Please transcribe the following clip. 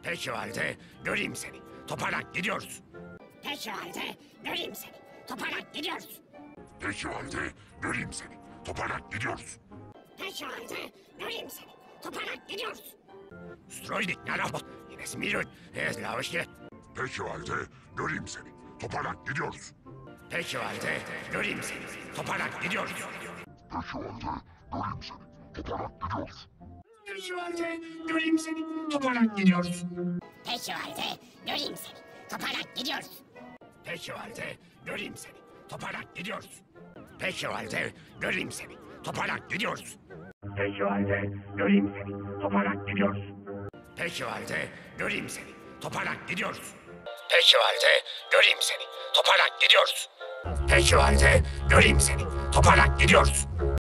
Peki o halde göreyim seni. Toparlan gidiyoruz. Peki o halde göreyim seni. Toparlan gidiyoruz. Peki o halde göreyim seni. Toparlan gidiyoruz. Peki o halde göreyim seni. Toparlan gidiyoruz. Stroydik ne rahat. Yine smirun. Ezlamışke. Peki o halde göreyim seni. Toparlan gidiyoruz. Peki o halde göreyim seni. Toparlan gidiyoruz. Peki o halde göreyim seni. Toparlan gidiyoruz. Peki o halde göreyim seni. Toparlan gidiyoruz. Peki o halde göreyim seni. Toparlan gidiyoruz. Peki o halde göreyim seni. Toparlan gidiyoruz. Peki o halde göreyim seni. Toparlan gidiyoruz. Peki o halde göreyim seni. Toparlan gidiyoruz. Peki o halde göreyim seni. Toparlan gidiyoruz. Peki o halde göreyim seni. Toparlan gidiyoruz. Peki o halde göreyim seni. Toparlan gidiyoruz.